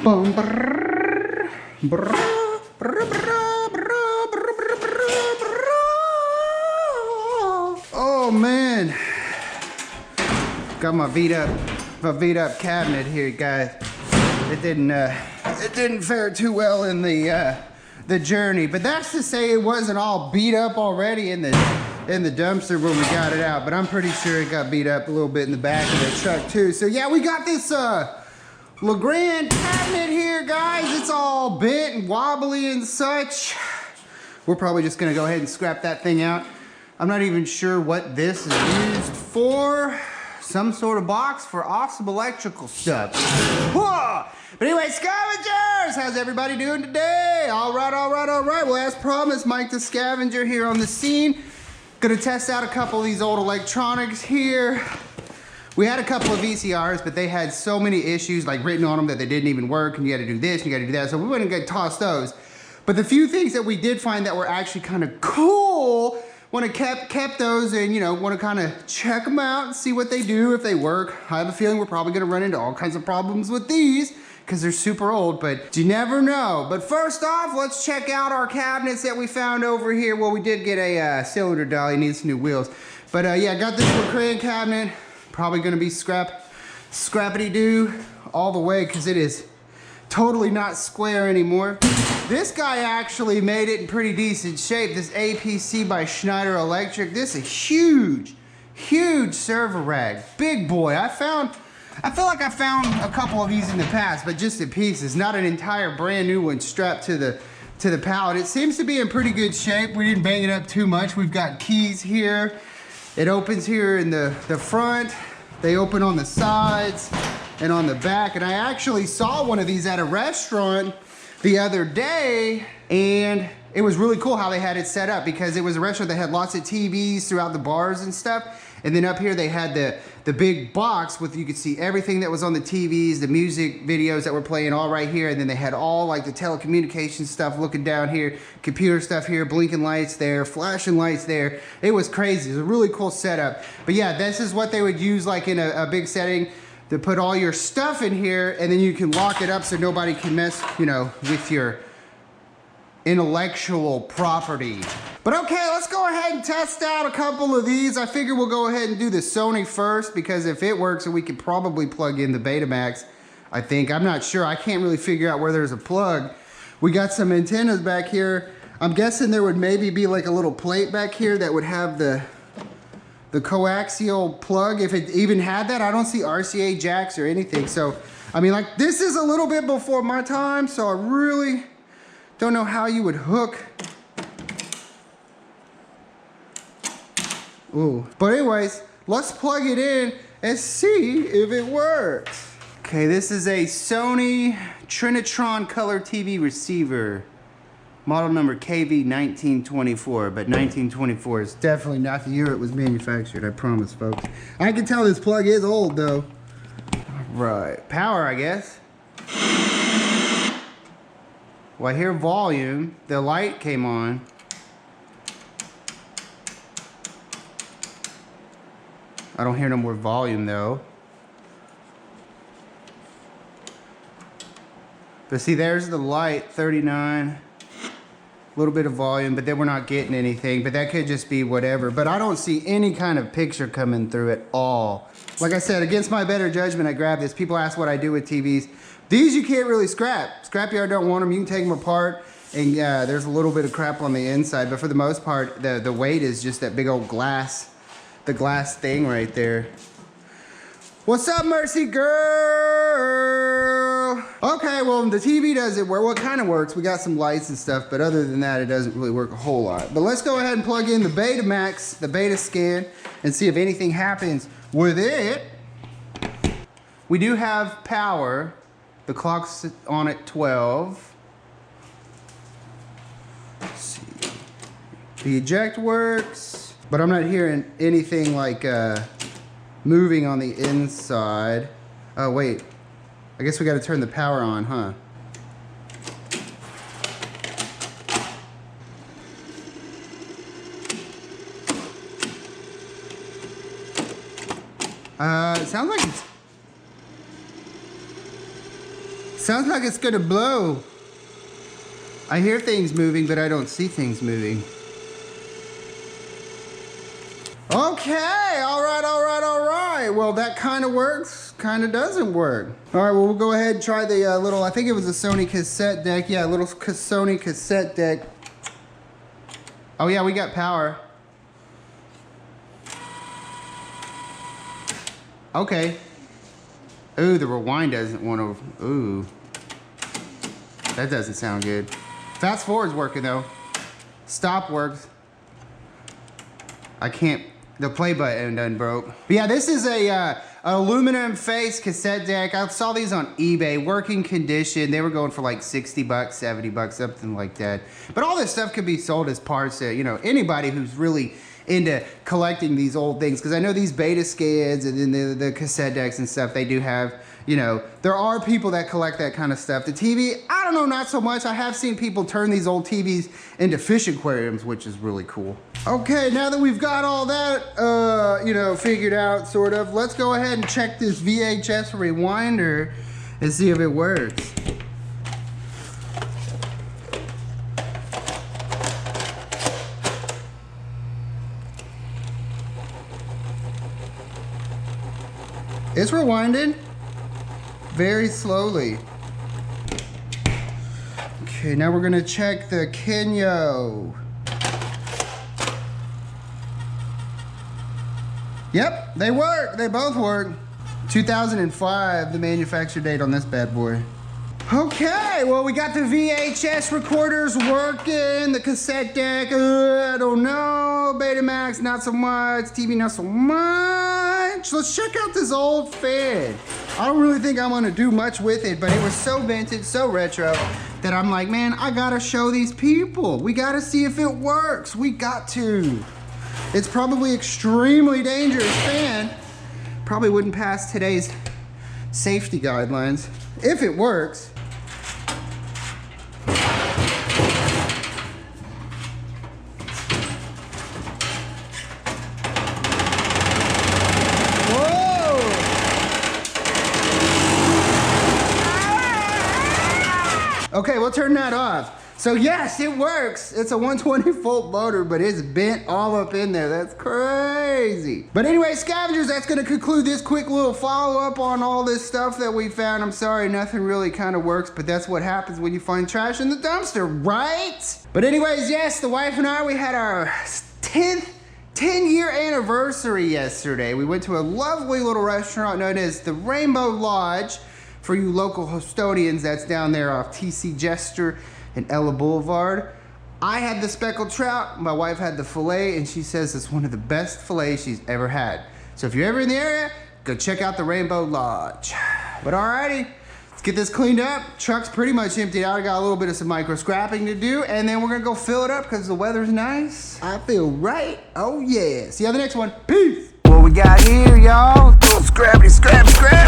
Bum, brrr, brrr, brrr, brrr, brrr, brrr, brrr, brrr. Oh man, got my beat up cabinet here, guys. It didn't fare too well in the journey, but that's to say it wasn't all beat up already in the dumpster when we got it out. But I'm pretty sure it got beat up a little bit in the back of the truck too. So yeah, we got this Legrand cabinet here, guys. It's all bent and wobbly and such. We're probably just gonna go ahead and scrap that thing out. I'm not even sure what this is used for. Some sort of box for awesome electrical stuff. Whoa! But anyway, scavengers, how's everybody doing today? All right. Well, as promised, Mike the Scavenger here on the scene. Gonna test out a couple of these old electronics here. We had a couple of VCRs, but they had so many issues like written on them that they didn't even work, and you had to do this, and you got to do that, so we wouldn't get tossed those. But the few things that we did find that were actually kind of cool, want to kept those, and you know, want to kind of check them out and see what they do, if they work. I have a feeling we're probably going to run into all kinds of problems with these because they're super old, but you never know. But first off, let's check out our cabinets that we found over here. Well, we did get a cylinder dolly, needs some new wheels. But yeah, got this Legrand cabinet. Probably gonna be scrappity-doo all the way because it is totally not square anymore. This guy actually made it in pretty decent shape. This APC by Schneider Electric. This is a huge server rack. Big boy. I feel like I found a couple of these in the past, but just in pieces, not an entire brand new one strapped to the pallet. It seems to be in pretty good shape. We didn't bang it up too much. We've got keys here. It opens here in the front. They open on the sides and on the back. And I actually saw one of these at a restaurant the other day, and it was really cool how they had it set up because it was a restaurant that had lots of TVs throughout the bars and stuff. And then up here they had the big box with, you could see everything that was on the TVs, the music videos that were playing all right here. And then they had all like the telecommunications stuff looking down here, computer stuff here, blinking lights there, flashing lights there. It was crazy. It was a really cool setup. But yeah, this is what they would use like in a big setting, to put all your stuff in here, and then you can lock it up so nobody can mess, you know, with your intellectual property. But okay, let's go ahead and test out a couple of these. I figure we'll go ahead and do the Sony first, because if it works, we could probably plug in the Betamax, I think. I'm not sure. I can't really figure out where there's a plug. We got some antennas back here. I'm guessing there would maybe be like a little plate back here that would have the coaxial plug, if it even had that. I don't see RCA jacks or anything. So, I mean, like, this is a little bit before my time, so I really don't know how you would hook. Ooh. But anyways, let's plug it in and see if it works. Okay, this is a Sony Trinitron color TV receiver. Model number KV1924, but 1924 is definitely not the year it was manufactured, I promise, folks. I can tell this plug is old, though. Right, power, I guess. Well, I hear volume. The light came on. I don't hear no more volume, though. But see, there's the light, 39. A little bit of volume, but then we're not getting anything. But that could just be whatever. But I don't see any kind of picture coming through at all. Like I said, against my better judgment, I grabbed this. People ask what I do with TVs. These you can't really scrap. Scrapyard don't want them. You can take them apart, and there's a little bit of crap on the inside. But for the most part, the weight is just that big old glass, the glass thing right there. What's up, Mercy girl? Okay, well, the TV doesn't work. Well, it kind of works. We got some lights and stuff, but other than that, it doesn't really work a whole lot. But let's go ahead and plug in the Betamax, the Beta Scan, and see if anything happens with it. We do have power. The clock's on at 12. Let's see. The eject works, but I'm not hearing anything like moving on the inside. Oh, wait. I guess we got to turn the power on, huh? It sounds Sounds like it's gonna blow. I hear things moving, but I don't see things moving. Okay, all right. Well, that kind of works, kind of doesn't work. All right, well, we'll go ahead and try the little, I think it was a Sony cassette deck. Yeah, a little Sony cassette deck. Oh yeah, we got power. Okay. Ooh, the rewind doesn't want to, ooh. That doesn't sound good. Fast forward's working though. Stop works. I can't, the play button done broke. But yeah, this is a aluminum face cassette deck. I saw these on eBay, working condition. They were going for like 60 bucks, 70 bucks, something like that. But all this stuff could be sold as parts to, you know, anybody who's really into collecting these old things. Because I know these beta scans and then the cassette decks and stuff, they do have, you know, there are people that collect that kind of stuff. The TV, I don't know, not so much. I have seen people turn these old TVs into fish aquariums, which is really cool. Okay, now that we've got all that, you know, figured out, sort of, let's go ahead and check this VHS rewinder and see if it works. It's rewinded very slowly. Okay, now we're gonna check the Kenyo. Yep, they work. They both work. 2005, the manufacture date on this bad boy. Okay, well, we got the VHS recorders working, the cassette deck, I don't know, Betamax, not so much, TV, not so much. Let's check out this old fan. I don't really think I'm gonna do much with it, but it was so vintage, so retro, that I'm like, man, I gotta show these people. We gotta see if it works. We got to. It's probably extremely dangerous fan. Probably wouldn't pass today's safety guidelines. If it works. Okay, we'll turn that off. So yes, it works. It's a 120 volt motor, but it's bent all up in there. That's crazy. But anyway, scavengers, that's gonna conclude this quick little follow-up on all this stuff that we found. I'm sorry, nothing really kind of works, but that's what happens when you find trash in the dumpster, right? But anyways, yes, the wife and I, we had our 10-year anniversary yesterday. We went to a lovely little restaurant known as the Rainbow Lodge. For you local Hostonians, that's down there off TC Jester and Ella Boulevard. I had the speckled trout, my wife had the filet, and she says it's one of the best fillets she's ever had. So if you're ever in the area, go check out the Rainbow Lodge. But alrighty, let's get this cleaned up. Truck's pretty much emptied out. I got a little bit of some micro scrapping to do, and then we're gonna go fill it up because the weather's nice. I feel right, oh yeah. See you on the next one, peace. What we got here, y'all? Scrappity, scrap, scrap.